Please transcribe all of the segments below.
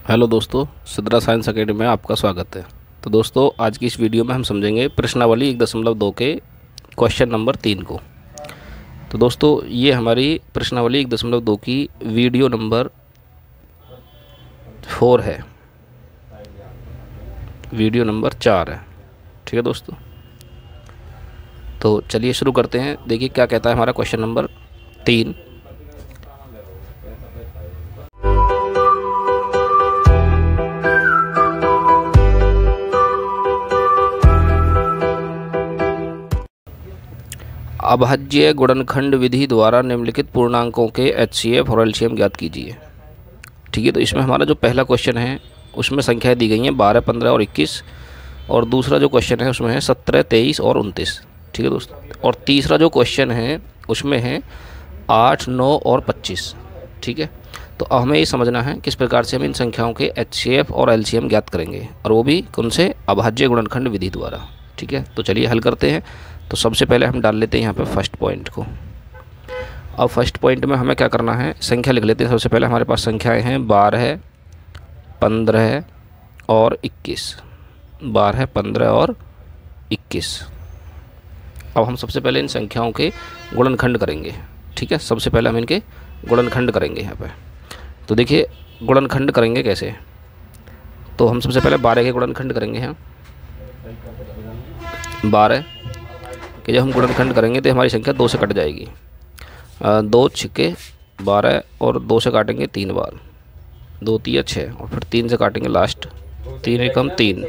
Hello दोस्तों, Sidhra science academy में आपका स्वागत है। तो दोस्तों, आज की इस वीडियो में हम समझेंगे प्रश्नावली 1.2 के क्वेश्चन नंबर 3 को। तो दोस्तों, ये हमारी प्रश्नावली 1.2 की वीडियो नंबर 4 है, वीडियो नंबर 4 है। ठीक है दोस्तों, तो चलिए शुरू करते हैं। देखिए क्या कहता है हमारा क्वेश्चन नंबर 3। अभाज्य गुणनखंड विधि द्वारा निम्नलिखित पूर्णांकों के HCF और LCM ज्ञात कीजिए। ठीक है, तो इसमें हमारा जो पहला क्वेश्चन है उसमें संख्याएं दी गई हैं 12, 15 और 21, और दूसरा जो क्वेश्चन है उसमें है 17, 23 और 29। ठीक है दोस्तों, और तीसरा जो क्वेश्चन है उसमें है 8, 9 और 25। ठीक है, तो अब हमें ये समझना है किस प्रकार से हम इन संख्याओं के HCF और LCM ज्ञात करेंगे, और वो भी कौन से, अभाज्य गुणनखंड विधि द्वारा। ठीक है, तो चलिए हल करते हैं। तो सबसे पहले हम डाल लेते हैं यहाँ पे फर्स्ट पॉइंट को। अब फर्स्ट पॉइंट में हमें क्या करना है, संख्या लिख लेते हैं। सबसे पहले हमारे पास संख्याएं हैं 12, 15 और 21। 12, 15 और 21। अब हम सबसे पहले इन संख्याओं के गुणनखंड करेंगे। ठीक है, सबसे पहले हम इनके गुणनखंड करेंगे यहाँ पे। तो देखिए गुणनखंड करेंगे कैसे, तो हम सबसे पहले 12 के गुणनखंड करेंगे। यहाँ 12 कि जब हम गुणनखंड करेंगे तो हमारी संख्या 2 से कट जाएगी। 2 छिक्के 12 और 2 से काटेंगे 3 बार, 2 तिया 6 और फिर 3 से काटेंगे लास्ट, 3 एकम 3।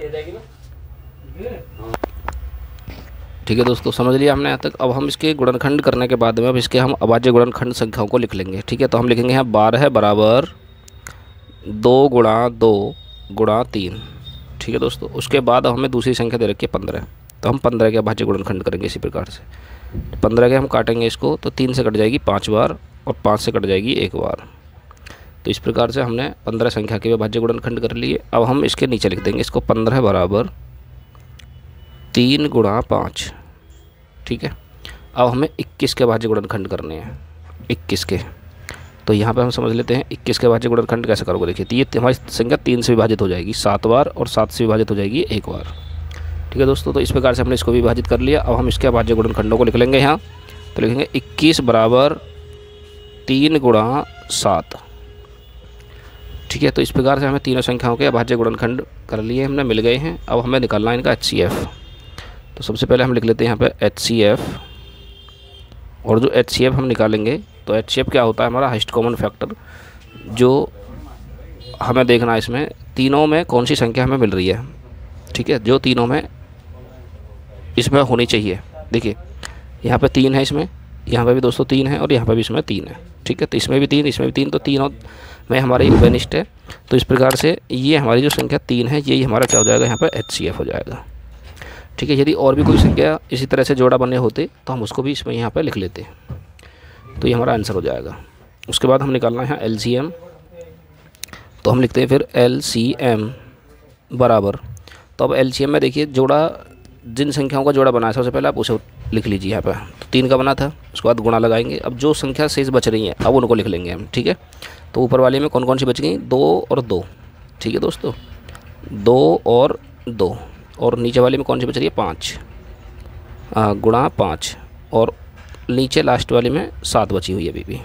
ठीक है दोस्तों, समझ लिया हमने यहाँ तक। अब हम इसके गुणनखंड करने के बाद में अब इसके हम अभाज्य गुणनखंड संख्याओं को लिख लेंगे। ठीक है, तो हम लिखेंगे यहाँ 12 बराबर 2 गुणा 2 गुणा 3। ठीक है दोस्तों, उसके बाद हमें दूसरी संख्या दे रखी है 15, तो हम 15 के अभाज्य गुणनखंड करेंगे इसी प्रकार से। 15 के हम काटेंगे इसको, तो 3 से कट जाएगी 5 बार और 5 से कट जाएगी 1 बार। तो इस प्रकार से हमने 15 संख्या के अभाज्य गुणनखंड कर लिए। अब हम इसके नीचे लिख देंगे इसको 15 बराबर 3 गुणा 5। ठीक है, अब हमें 21 के अभाज्य गुणनखंड करने हैं, 21 के। तो यहाँ पे हम समझ लेते हैं 21 के अभाज्य गुणनखंड कैसे करोगे। देखिए, तो ये हमारी संख्या 3 से विभाजित हो जाएगी 7 बार, और 7 से विभाजित हो जाएगी 1 बार। ठीक है दोस्तों, तो इस प्रकार से हमने इसको विभाजित कर लिया। अब हम इसके अभाज्य गुणनखंडों को लिख लेंगे यहाँ। तो लिखेंगे 21 बराबर 3 गुणा 7। ठीक है, तो इस प्रकार से हमें तीनों संख्याओं के अभाज्य गुणनखंड कर लिए, हमने मिल गए हैं। अब हमें निकालना है इनका HCF। तो सबसे पहले हम लिख लेते हैं यहाँ पे HCF, और जो HCF हम निकालेंगे तो HCF क्या होता है, हमारा हाईएस्ट कॉमन फैक्टर। जो हमें देखना है इसमें तीनों में कौन सी संख्या हमें मिल रही है। ठीक है, जो तीनों में इसमें होनी चाहिए। देखिए यहाँ पे 3 है, इसमें यहाँ पे भी दोस्तों 3 है, और यहाँ पे भी इसमें 3 है। ठीक है, तो इसमें भी 3, इसमें भी 3, तो तीनों में हमारी बेनिस्ट है। तो इस प्रकार से ये हमारी जो संख्या 3 है, यही हमारा क्या हो जाएगा, यहाँ पे HCF हो जाएगा। ठीक है, यदि और भी कोई संख्या इसी तरह से जोड़ा बने होते तो हम उसको भी इसमें यहाँ पर लिख लेते, तो ये हमारा आंसर हो जाएगा। उसके बाद हम निकालना है यहाँ LCM। तो हम लिखते हैं फिर LCM बराबर, तो अब LCM में देखिए जोड़ा, जिन संख्याओं का जोड़ा बना है सबसे पहले आप उसे लिख लीजिए यहाँ पे। तो 3 का बना था, उसके बाद गुणा लगाएंगे। अब जो संख्या शेष बच रही हैं अब उनको लिख लेंगे हम। ठीक है, तो ऊपर वाले में कौन कौन सी बच गई, 2 और 2। ठीक है दोस्तों, 2 और 2, और नीचे वाले में कौन सी बच रही है, 5 गुणा 5, और नीचे लास्ट वाले में 7 बची हुई है अभी भी।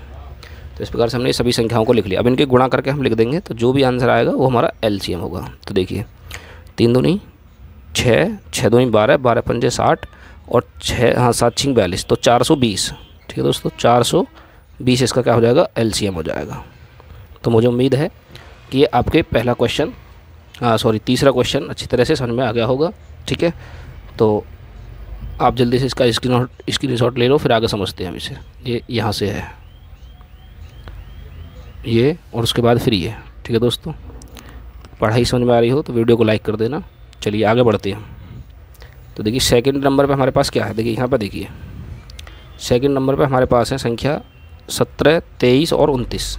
तो इस प्रकार से हमने सभी संख्याओं को लिख लिया। अब इनके गुणा करके हम लिख देंगे, तो जो भी आंसर आएगा वो हमारा LCM होगा। तो देखिए 3 दूनी 6, 6 दूनी 12, 12 पंजे 60, और 7 6 42, तो 420। ठीक है दोस्तों, 420 इसका क्या हो जाएगा, LCM हो जाएगा। तो मुझे उम्मीद है कि ये आपके पहला क्वेश्चन, तीसरा क्वेश्चन अच्छी तरह से समझ में आ गया होगा। ठीक है, तो आप जल्दी से इसका स्क्रीनशॉट ले लो, फिर आगे समझते हैं हम इसे। ये यहाँ से है ये, और उसके बाद फिर ये। ठीक है दोस्तों, पढ़ाई समझ में आ रही हो तो वीडियो को लाइक कर देना। चलिए आगे बढ़ते हैं। तो देखिए सेकंड नंबर पे हमारे पास क्या है, देखिए यहाँ पर देखिए सेकंड नंबर पे हमारे पास है संख्या 17, 23 और 29।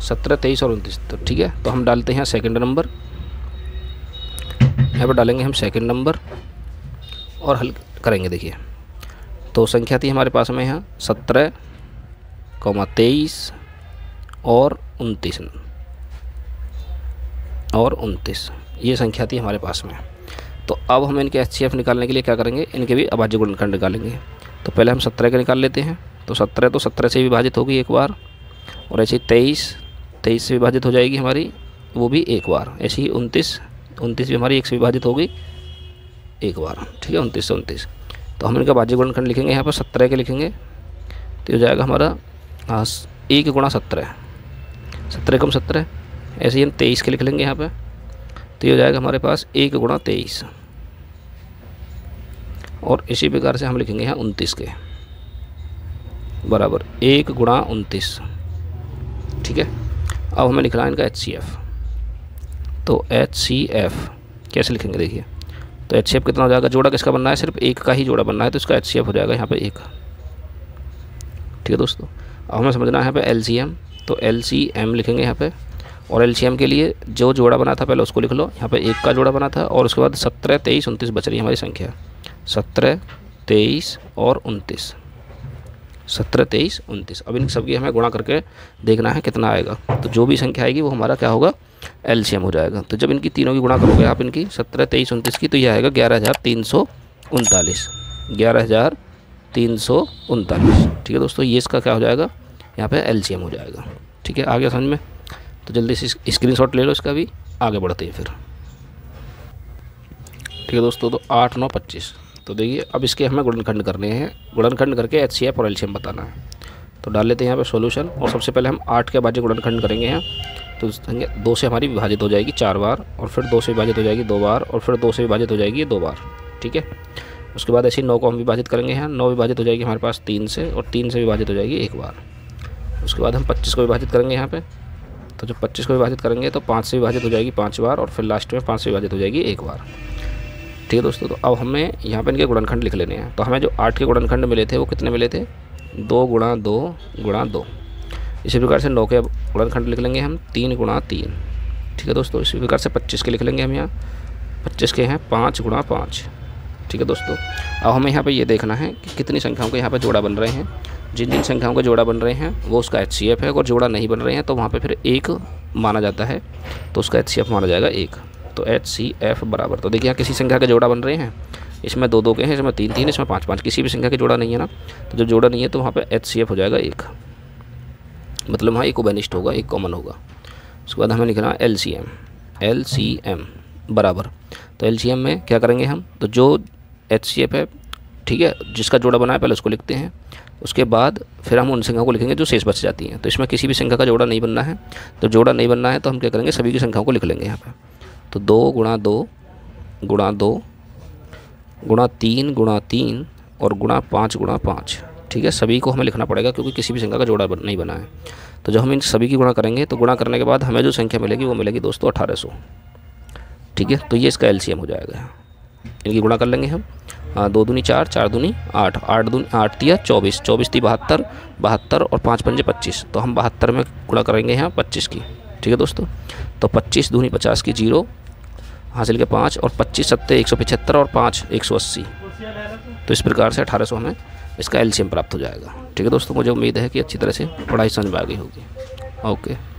17, 23 और 29। तो ठीक है, तो हम डालते हैं यहाँ सेकंड नंबर, यहाँ पर डालेंगे हम सेकंड नंबर और हल करेंगे। देखिए तो संख्या थी हमारे पास में यहाँ 17, 23 और 29। और 29, ये संख्या थी हमारे पास में। तो अब हम इनके HCF निकालने के लिए क्या करेंगे, इनके भी अभाज्य गुणनखंड निकालेंगे। तो पहले हम 17 के निकाल लेते हैं। तो 17 तो 17 से विभाजित होगी एक बार, और ऐसे ही 23 से विभाजित हो जाएगी हमारी, वो भी एक बार। ऐसे ही 29 भी हमारी 1 से विभाजित होगी एक बार, ठीक है, 29 से 29। तो हम इनका अभाज्य गुणनखंड लिखेंगे यहाँ पर 17 के लिखेंगे, तो हो जाएगा हमारा 1 गुणा 17, 17 कम 17। ऐसे ही हम 23 के लिख लेंगे यहाँ पे, तो ये हो जाएगा हमारे पास 1 गुणा 23, और इसी प्रकार से हम लिखेंगे यहाँ 29 के बराबर 1 गुणा 29, ठीक है। अब हमें लिखना है इनका HCF। तो HCF कैसे लिखेंगे देखिए, तो HCF कितना हो जाएगा, जोड़ा किसका बनना है, सिर्फ एक का ही जोड़ा बनना है, तो इसका HCF हो जाएगा यहाँ पे 1, ठीक है दोस्तों। अब हमें समझना है यहाँ पे LCM, तो LCM लिखेंगे यहाँ पे, और LCM के लिए जो जोड़ा बना था पहले उसको लिख लो। यहाँ पे 1 का जोड़ा बना था, और उसके बाद 17, 23, 29 बच रही है हमारी संख्या, 17, 23 और 29, 17, 23, 29। अब इन सबकी हमें गुणा करके देखना है कितना आएगा। तो जो भी संख्या आएगी वो हमारा क्या होगा, LCM हो जाएगा। तो जब इनकी तीनों की गुणा करोगे आप इनकी 17, 23, 29 की, तो यह आएगा 11,339, 11,339, ठीक है दोस्तों। ये इसका क्या हो जाएगा, यहाँ पे LCM हो जाएगा, ठीक है। आगे समझ में, तो जल्दी से स्क्रीनशॉट ले लो इसका भी, आगे बढ़ते हैं फिर, ठीक है दोस्तों। तो 8, 9, 25। तो देखिए अब इसके हमें गुणनखंड करने हैं, गुणनखंड करके HCF और LCM बताना है। तो डाल लेते हैं यहाँ पे सॉल्यूशन, और सबसे पहले हम 8 के अभाज्य गुणनखंड करेंगे यहाँ। तो 2 से हमारी विभाजित हो जाएगी 4 बार, और फिर 2 से विभाजित हो जाएगी 2 बार, और फिर 2 से विभाजित हो जाएगी 2 बार, ठीक है। उसके बाद ऐसे ही 9 को हम विभाजित करेंगे यहाँ, 9 विभाजित हो जाएगी हमारे पास 3 से, और 3 से विभाजित हो जाएगी एक बार। उसके बाद हम 25 को विभाजित करेंगे यहाँ पे। तो जब 25 को विभाजित करेंगे तो 5 से विभाजित हो जाएगी 5 बार, और फिर लास्ट में 5 से विभाजित हो जाएगी एक बार, ठीक है दोस्तों। तो अब हमें यहाँ पे इनके गुणनखंड लिख लेने हैं। तो हमें जो 8 के गुणनखंड मिले थे वो कितने मिले थे, 2 गुणा 2 गुणा 2। इसी प्रकार से 9 के गुणनखंड लिख लेंगे हम 3 गुणा 3, ठीक है दोस्तों। इसी प्रकार से 25 के लिख लेंगे हम यहाँ, 25 के हैं 5 गुणा 5, ठीक है दोस्तों। अब हमें यहाँ पे ये देखना है कि कितनी संख्याओं के यहाँ पे जोड़ा बन रहे हैं। जिन जिन संख्याओं के जोड़ा बन रहे हैं वो उसका HCF है, और जोड़ा नहीं बन रहे हैं तो वहाँ पे फिर 1 माना जाता है, तो उसका HCF माना जाएगा 1। तो HCF बराबर, तो देखिए यहाँ किसी संख्या के जोड़ा बन रहे हैं, इसमें 2 2 के हैं, इसमें 3 3, इसमें 5 5, किसी भी संख्या के जोड़ा नहीं है ना। तो जब जोड़ा नहीं है तो वहाँ पे HCF हो जाएगा 1, मतलब वहाँ एक उभयनिष्ठ होगा, एक कॉमन होगा। उसके बाद हमें लिखना है LCM बराबर, तो LCM में क्या करेंगे हम, तो जो HCF है, ठीक है, जिसका जोड़ा बना है पहले उसको लिखते हैं। उसके बाद फिर हम उन संख्याओं को लिखेंगे जो शेष बच जाती हैं। तो इसमें किसी भी संख्या का जोड़ा नहीं बनना है, तो जोड़ा नहीं बनना है तो हम क्या करेंगे, सभी की संख्याओं को लिख लेंगे यहाँ पे। तो 2 गुणा 2 गुणा 2 गुणा 3 गुणा 3 और गुणा 5 गुणा 5, ठीक है। सभी को हमें लिखना पड़ेगा क्योंकि किसी भी संख्या का जोड़ा नहीं बना है। तो जब हम इन सभी की गुणा करेंगे तो गुणा करने के बाद हमें जो संख्या मिलेगी वो मिलेगी दोस्तों 1800, ठीक है। तो ये इसका LCM हो जाएगा। इनकी गुणा कर लेंगे हम, 2 दूनी 4, 4 दूनी 8, 8 तिया 24, 24 ती 72, 72 और 5 पंजे 25। तो हम 72 में गुणा करेंगे यहाँ 25 की, ठीक है दोस्तों। तो 25 दूनी 50 की 0 हासिल के 5, और 25 सत्ते 175 और 5 180। तो इस प्रकार से 1800 हमें इसका LCM प्राप्त हो जाएगा, ठीक है दोस्तों। मुझे उम्मीद है कि अच्छी तरह से पढ़ाई समझ में आ गई होगी। ओके।